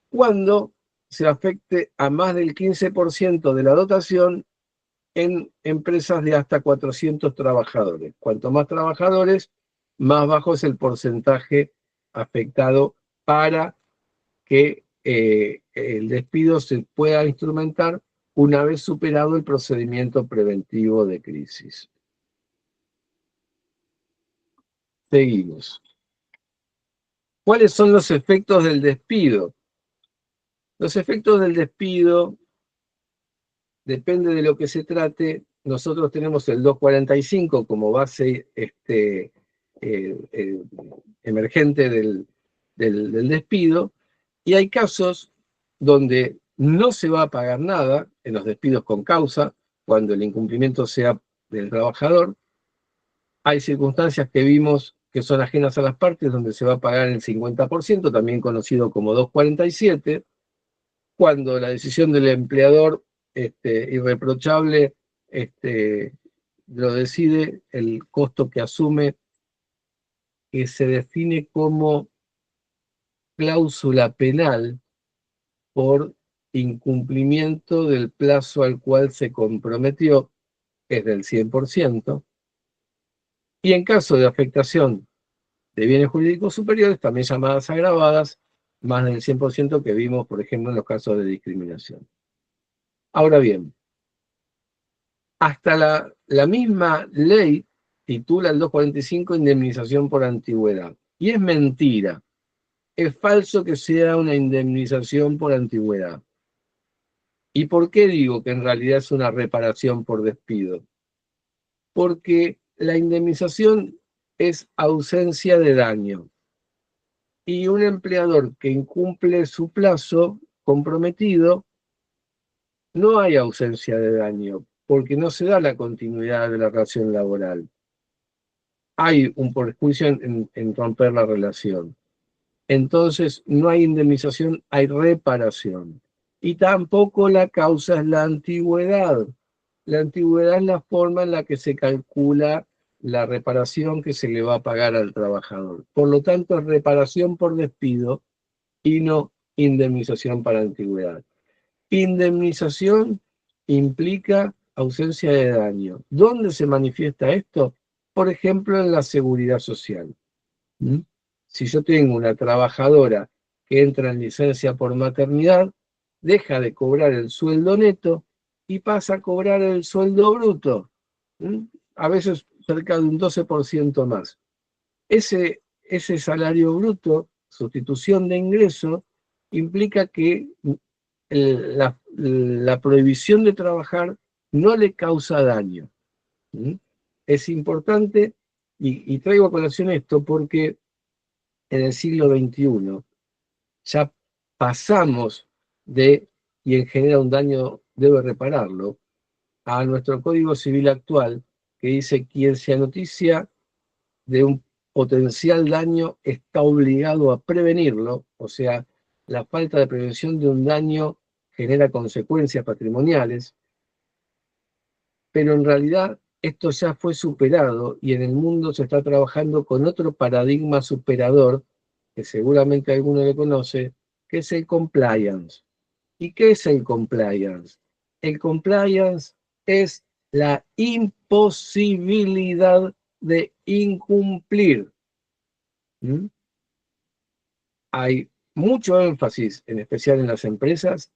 cuando se afecte a más del 15% de la dotación en empresas de hasta 400 trabajadores. Cuanto más trabajadores, más bajo es el porcentaje afectado para que el despido se pueda instrumentar una vez superado el procedimiento preventivo de crisis. Seguimos. ¿Cuáles son los efectos del despido? Los efectos del despido, depende de lo que se trate. Nosotros tenemos el 245 como base emergente del despido, y hay casos donde no se va a pagar nada en los despidos con causa, cuando el incumplimiento sea del trabajador. Hay circunstancias que vimos que son ajenas a las partes, donde se va a pagar el 50%, también conocido como 247, cuando la decisión del empleador irreprochable lo decide, el costo que asume, que se define como cláusula penal por incumplimiento del plazo al cual se comprometió, es del 100%, y en caso de afectación de bienes jurídicos superiores, también llamadas agravadas, más del 100% que vimos, por ejemplo, en los casos de discriminación. Ahora bien, hasta la misma ley titula el 245 indemnización por antigüedad. Y es mentira, es falso que sea una indemnización por antigüedad. ¿Y por qué digo que en realidad es una reparación por despido? Porque la indemnización es ausencia de daño. Y un empleador que incumple su plazo comprometido, no hay ausencia de daño, porque no se da la continuidad de la relación laboral. Hay un perjuicio en romper la relación. Entonces, no hay indemnización, hay reparación. Y tampoco la causa es la antigüedad. La antigüedad es la forma en la que se calcula la reparación que se le va a pagar al trabajador. Por lo tanto, es reparación por despido y no indemnización para antigüedad. Indemnización implica ausencia de daño. ¿Dónde se manifiesta esto? Por ejemplo, en la seguridad social. Si yo tengo una trabajadora que entra en licencia por maternidad, deja de cobrar el sueldo neto y pasa a cobrar el sueldo bruto, a veces cerca de un 12% más. Ese salario bruto, sustitución de ingreso, implica que la prohibición de trabajar no le causa daño. Es importante, y traigo a colación esto porque en el siglo XXI ya pasamos de, y en genera un daño debe repararlo, a nuestro Código Civil actual, que dice: quien se anoticia de un potencial daño está obligado a prevenirlo. O sea, la falta de prevención de un daño genera consecuencias patrimoniales, pero en realidad esto ya fue superado y en el mundo se está trabajando con otro paradigma superador, que seguramente alguno lo conoce, que es el compliance. ¿Y qué es el compliance? El compliance es la imposibilidad de incumplir. Hay mucho énfasis, en especial en las empresas,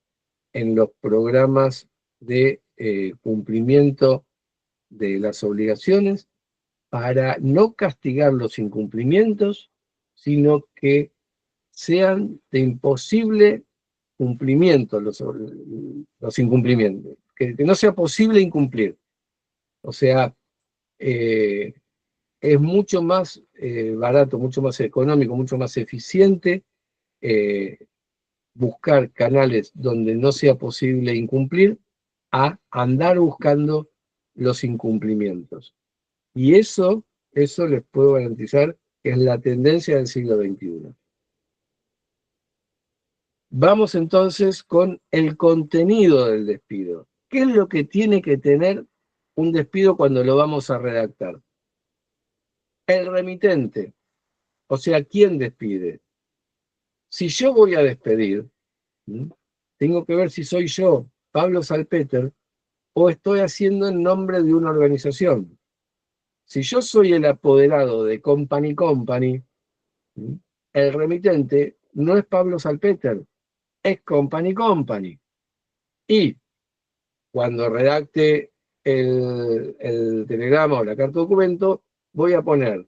en los programas de cumplimiento de las obligaciones, para no castigar los incumplimientos, sino que sean de imposible cumplimiento los incumplimientos, que no sea posible incumplir. O sea, es mucho más barato, mucho más económico, mucho más eficiente buscar canales donde no sea posible incumplir, a andar buscando los incumplimientos. Y eso les puedo garantizar que es la tendencia del siglo XXI. Vamos entonces con el contenido del despido. ¿Qué es lo que tiene que tener un despido cuando lo vamos a redactar? el remitente, o sea, ¿quién despide? Si yo voy a despedir, tengo que ver si soy yo, Pablo Salpeter, o estoy haciendo en nombre de una organización. Si yo soy el apoderado de Company Company, el remitente no es Pablo Salpeter, es Company Company. Y cuando redacte el telegrama o la carta documento, voy a poner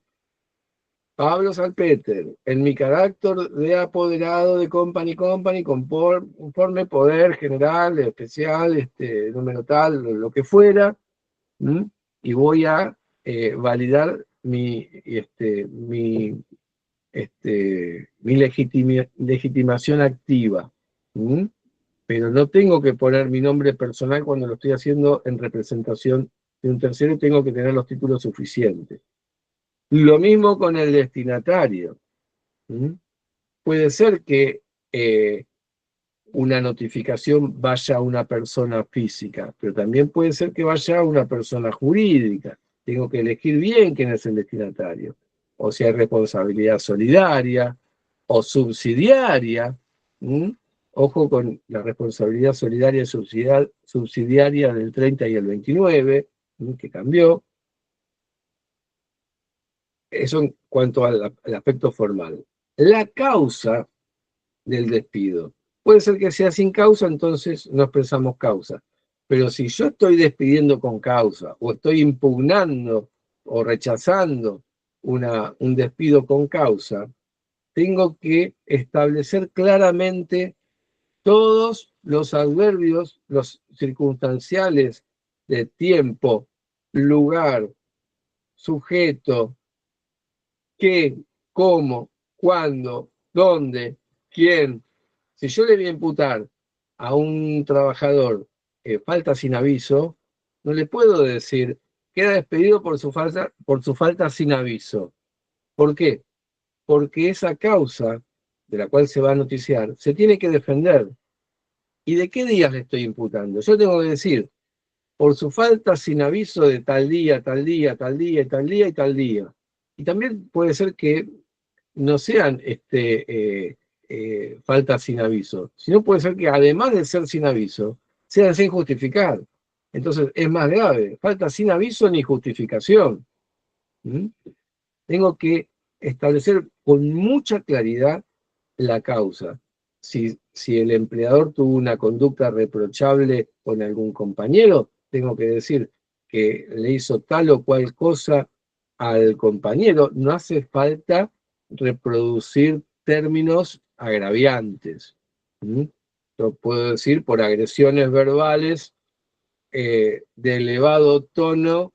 Pablo Salpeter, en mi carácter de apoderado de Company Company, conforme poder general, especial, número tal, lo que fuera, y voy a validar mi legitimación activa. Pero no tengo que poner mi nombre personal cuando lo estoy haciendo en representación de un tercero, y tengo que tener los títulos suficientes. Lo mismo con el destinatario. Puede ser que una notificación vaya a una persona física, pero también puede ser que vaya a una persona jurídica. Tengo que elegir bien quién es el destinatario. O sea, responsabilidad solidaria o subsidiaria. Ojo con la responsabilidad solidaria y subsidiaria del 30 y el 29, que cambió. Eso en cuanto al aspecto formal. La causa del despido. Puede ser que sea sin causa, entonces no expresamos causa. Pero si yo estoy despidiendo con causa, o estoy impugnando o rechazando un despido con causa, tengo que establecer claramente todos los adverbios, los circunstanciales de tiempo, lugar, sujeto, qué, cómo, cuándo, dónde, quién. Si yo le voy a imputar a un trabajador falta sin aviso, no le puedo decir queda despedido por su falta sin aviso. ¿Por qué? Porque esa causa de la cual se va a noticiar se tiene que defender. ¿Y de qué días le estoy imputando? Yo tengo que decir, por su falta sin aviso de tal día, tal día, tal día, y tal día y tal día. Y también puede ser que no sean faltas sin aviso, sino puede ser que además de ser sin aviso, sean sin justificar. Entonces es más grave, falta sin aviso ni justificación. Tengo que establecer con mucha claridad la causa. Si el empleador tuvo una conducta reprochable con algún compañero, tengo que decir que le hizo tal o cual cosa al compañero. No hace falta reproducir términos agraviantes. Yo puedo decir por agresiones verbales de elevado tono,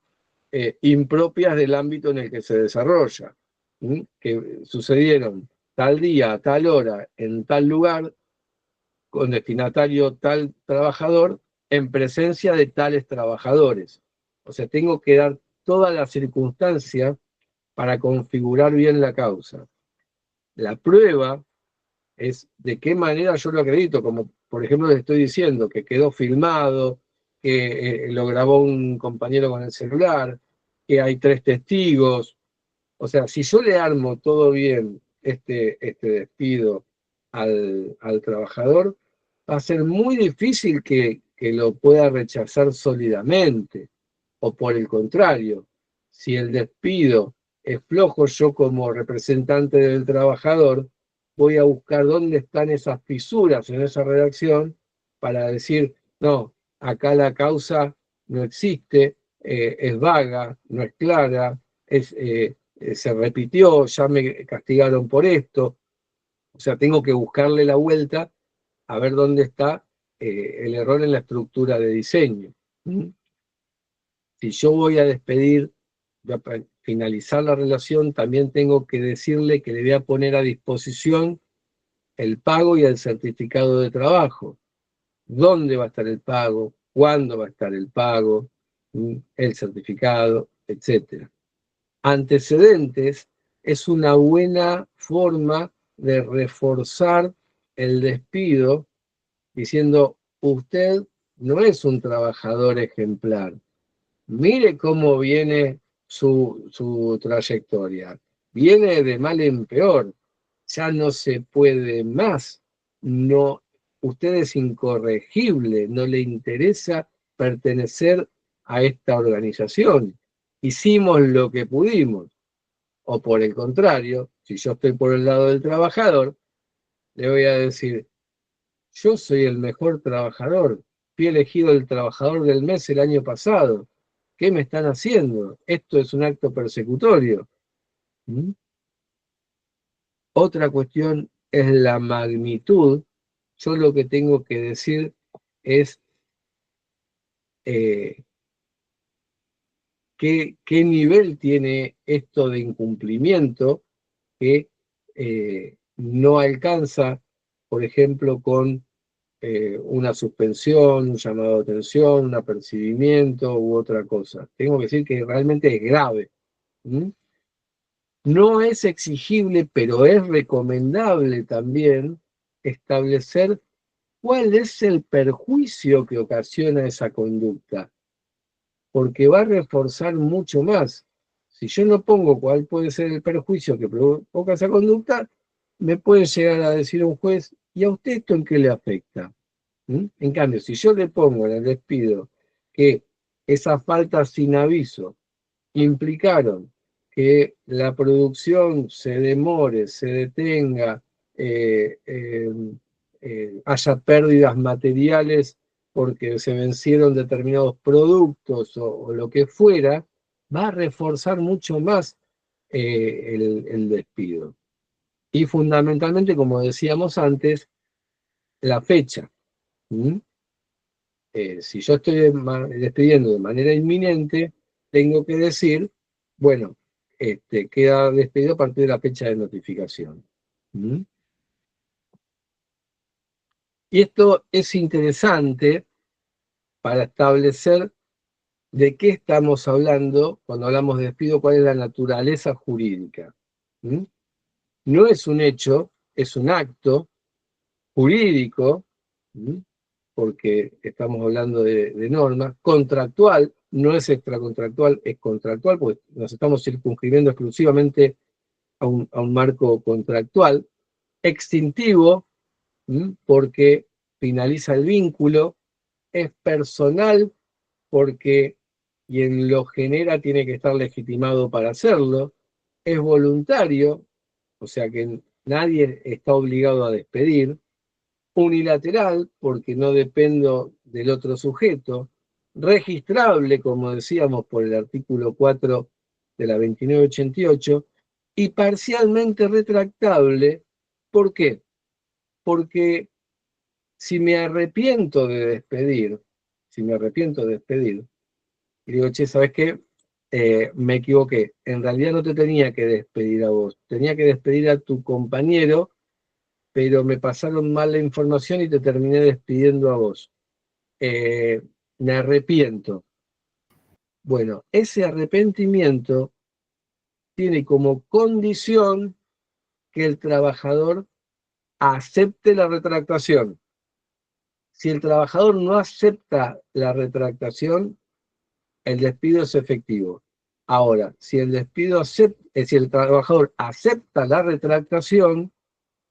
impropias del ámbito en el que se desarrolla, que sucedieron tal día, a tal hora, en tal lugar, con destinatario tal trabajador, en presencia de tales trabajadores. O sea, tengo que dar toda la circunstancia para configurar bien la causa. La prueba es de qué manera yo lo acredito, como por ejemplo les estoy diciendo, que quedó filmado, que lo grabó un compañero con el celular, que hay 3 testigos. O sea, si yo le armo todo bien este despido al trabajador, va a ser muy difícil que lo pueda rechazar sólidamente. O por el contrario, si el despido es flojo, yo como representante del trabajador voy a buscar dónde están esas fisuras en esa redacción para decir, no, acá la causa no existe, es vaga, no es clara, se repitió, ya me castigaron por esto. O sea, tengo que buscarle la vuelta a ver dónde está el error en la estructura de diseño. Si yo voy a despedir, voy a finalizar la relación, también tengo que decirle que le voy a poner a disposición el pago y el certificado de trabajo. ¿Dónde va a estar el pago? ¿Cuándo va a estar el pago? El certificado, etc. Antecedentes es una buena forma de reforzar el despido diciendo, usted no es un trabajador ejemplar. Mire cómo viene su trayectoria. Viene de mal en peor, ya no se puede más, no, usted es incorregible, no le interesa pertenecer a esta organización. Hicimos lo que pudimos, o por el contrario, si yo estoy por el lado del trabajador, le voy a decir, yo soy el mejor trabajador, fui elegido el trabajador del mes el año pasado, ¿qué me están haciendo? Esto es un acto persecutorio. ¿Mm? Otra cuestión es la magnitud. Yo lo que tengo que decir es qué nivel tiene esto de incumplimiento que no alcanza, por ejemplo, con una suspensión, un llamado de atención, un apercibimiento u otra cosa. Tengo que decir que realmente es grave. ¿Mm? No es exigible, pero es recomendable también establecer cuál es el perjuicio que ocasiona esa conducta, porque va a reforzar mucho más. Si yo no pongo cuál puede ser el perjuicio que provoca esa conducta, me puede llegar a decir un juez, ¿y a usted esto en qué le afecta? ¿Mm? En cambio, si yo le pongo en el despido que esas faltas sin aviso implicaron que la producción se demore, se detenga, eh, eh, haya pérdidas materiales porque se vencieron determinados productos o lo que fuera, va a reforzar mucho más el despido. Y fundamentalmente, como decíamos antes, la fecha. ¿Mm? Si yo estoy despidiendo de manera inminente, tengo que decir, bueno, queda despedido a partir de la fecha de notificación. ¿Mm? Y esto es interesante para establecer de qué estamos hablando cuando hablamos de despido, cuál es la naturaleza jurídica. ¿Mm? No es un hecho, es un acto jurídico, ¿Mm? Porque estamos hablando de normas, contractual, no es extracontractual, es contractual, porque nos estamos circunscribiendo exclusivamente a un marco contractual, extintivo, porque finaliza el vínculo, es personal, porque quien lo genera tiene que estar legitimado para hacerlo, es voluntario, o sea que nadie está obligado a despedir, unilateral, porque no dependo del otro sujeto, registrable, como decíamos, por el artículo 4 de la 2988, y parcialmente retractable. ¿Por qué? Porque si me arrepiento de despedir, y digo, che, ¿sabes qué? Me equivoqué. En realidad no te tenía que despedir a vos, tenía que despedir a tu compañero, pero me pasaron mal la información y te terminé despidiendo a vos. Me arrepiento. Bueno, ese arrepentimiento tiene como condición que el trabajador acepte la retractación. Si el trabajador no acepta la retractación, el despido es efectivo. Ahora, si el trabajador acepta la retractación,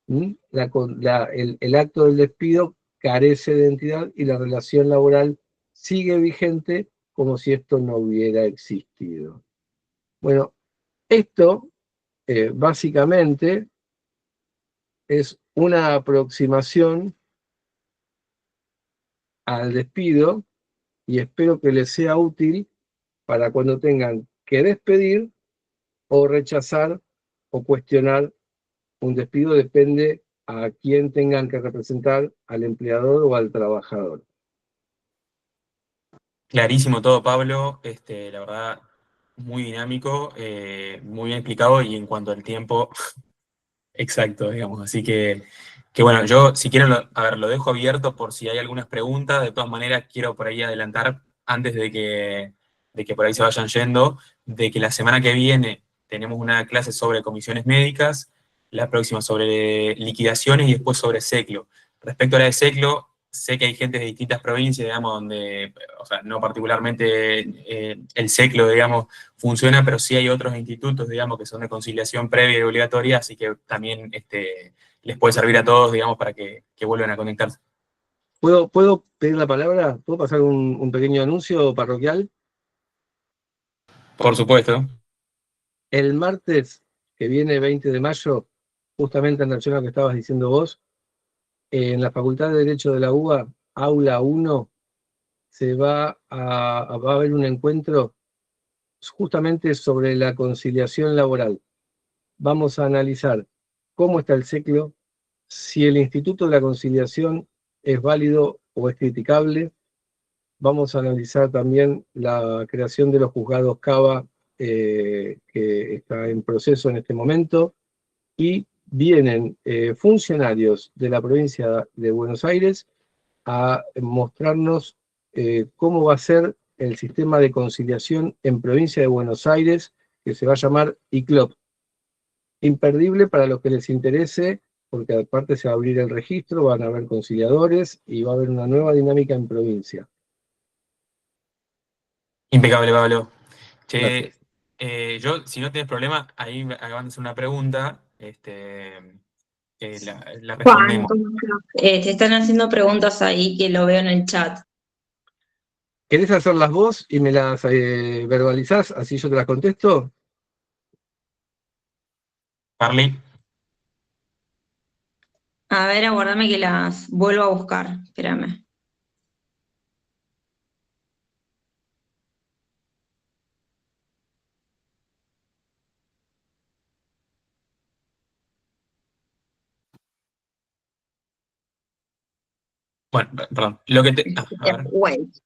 el acto del despido carece de entidad y la relación laboral sigue vigente como si esto no hubiera existido. Bueno, esto básicamente es una aproximación al despido y espero que les sea útil para cuando tengan que despedir o rechazar o cuestionar un despido, depende a quién tengan que representar, al empleador o al trabajador. Clarísimo todo, Pablo. La verdad, muy dinámico, muy bien explicado y en cuanto al tiempo, exacto, digamos. Así que bueno, yo si quiero, a ver, lo dejo abierto por si hay algunas preguntas. De todas maneras, quiero por ahí adelantar, antes de que por ahí se vayan yendo, de que la semana que viene tenemos una clase sobre comisiones médicas, la próxima sobre liquidaciones y después sobre SECLO. Respecto a la de SECLO, sé que hay gente de distintas provincias, digamos, donde, o sea, no particularmente el SECLO, digamos, funciona, pero sí hay otros institutos, digamos, que son de conciliación previa y obligatoria, así que también les puede servir a todos, digamos, para que vuelvan a conectarse. ¿Puedo pedir la palabra? ¿Puedo pasar un pequeño anuncio parroquial? Por supuesto. El martes que viene, 20 de mayo, justamente en relación a lo que estabas diciendo vos, en la Facultad de Derecho de la UBA, Aula 1, va a haber un encuentro justamente sobre la conciliación laboral. Vamos a analizar cómo está el SECLO, si el Instituto de la Conciliación es válido o es criticable. Vamos a analizar también la creación de los juzgados CABA, que está en proceso en este momento, y vienen funcionarios de la provincia de Buenos Aires a mostrarnos cómo va a ser el sistema de conciliación en provincia de Buenos Aires, que se va a llamar ICLOP. Imperdible para los que les interese, porque aparte se va a abrir el registro, van a haber conciliadores y va a haber una nueva dinámica en provincia. Impecable, Pablo. Che, Gracias. yo, si no tienes problema, ahí me acaban de hacer una pregunta, que la Juan, respondemos. ¿cómo estás? Te están haciendo preguntas ahí que lo veo en el chat. ¿Querés hacerlas vos y me las verbalizás, así yo te las contesto? Carly. A ver, aguardame que las vuelvo a buscar. Espérame. Bueno, perdón. Lo que te. A ver. Wait.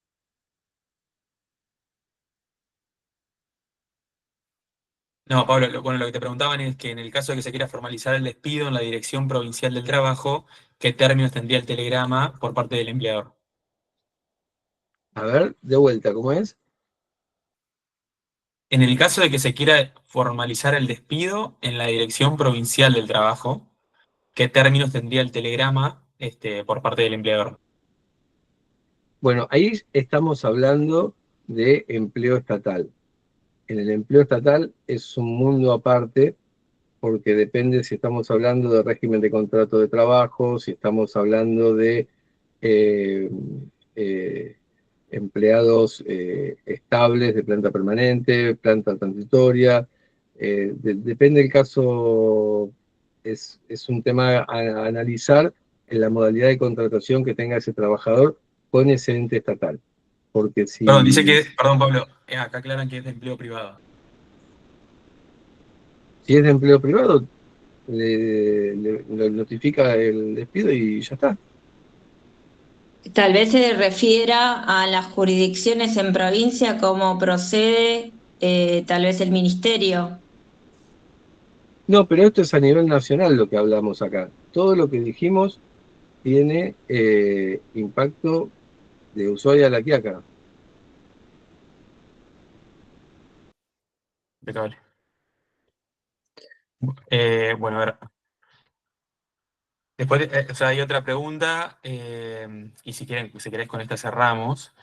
No, Pablo, bueno, lo que te preguntaban es que en el caso de que se quiera formalizar el despido en la Dirección Provincial del Trabajo, ¿qué términos tendría el telegrama por parte del empleador? A ver, de vuelta, ¿cómo es? En el caso de que se quiera formalizar el despido en la Dirección Provincial del Trabajo, ¿qué términos tendría el telegrama por parte del empleador? Bueno, ahí estamos hablando de empleo estatal. En el empleo estatal es un mundo aparte, porque depende si estamos hablando de régimen de contrato de trabajo, si estamos hablando de eh, eh, empleados estables de planta permanente, planta transitoria. Depende del caso, es un tema a analizar en la modalidad de contratación que tenga ese trabajador con ese ente estatal. Porque Perdón, dice si, que, perdón, Pablo, acá aclaran que es de empleo privado. si es de empleo privado, le notifica el despido y ya está. Tal vez se refiera a las jurisdicciones en provincia, cómo procede tal vez el ministerio. No, pero esto es a nivel nacional lo que hablamos acá. Todo lo que dijimos tiene impacto de Ushuaia a La Quiaca. Impecable. Bueno, a ver. Después, o sea, hay otra pregunta, y si querés con esta cerramos,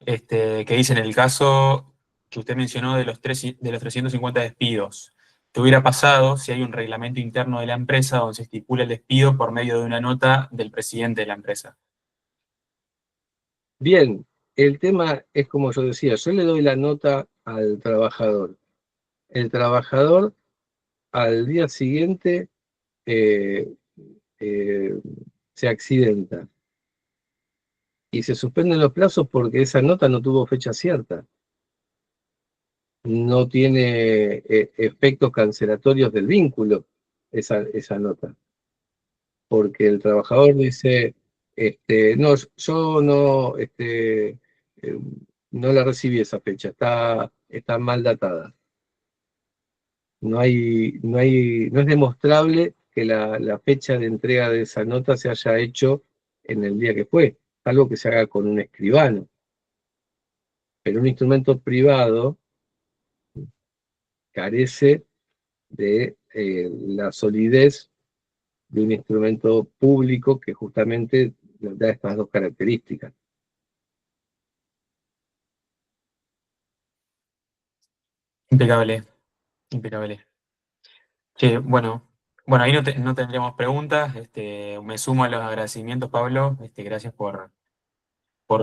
que dice en el caso que usted mencionó de los 350 despidos, ¿qué hubiera pasado si hay un reglamento interno de la empresa donde se estipula el despido por medio de una nota del presidente de la empresa? Bien, el tema es como yo decía, yo le doy la nota al trabajador. El trabajador al día siguiente eh, eh, se accidenta y se suspenden los plazos porque esa nota no tuvo fecha cierta. No tiene efectos cancelatorios del vínculo esa nota, porque el trabajador dice, no, yo no, no la recibí esa fecha, está mal datada. No es demostrable que la fecha de entrega de esa nota se haya hecho en el día que fue, algo que se haga con un escribano. Pero un instrumento privado carece de la solidez de un instrumento público que justamente da estas dos características. Impecable, impecable. Che, bueno, ahí no tendríamos preguntas. Me sumo a los agradecimientos, Pablo. Gracias por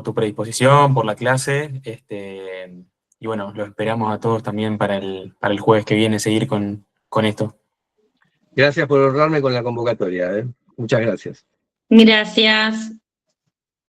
tu predisposición, por la clase. Y bueno, lo esperamos a todos también para el jueves que viene seguir con esto. Gracias por honrarme con la convocatoria, ¿eh? Muchas gracias. Gracias.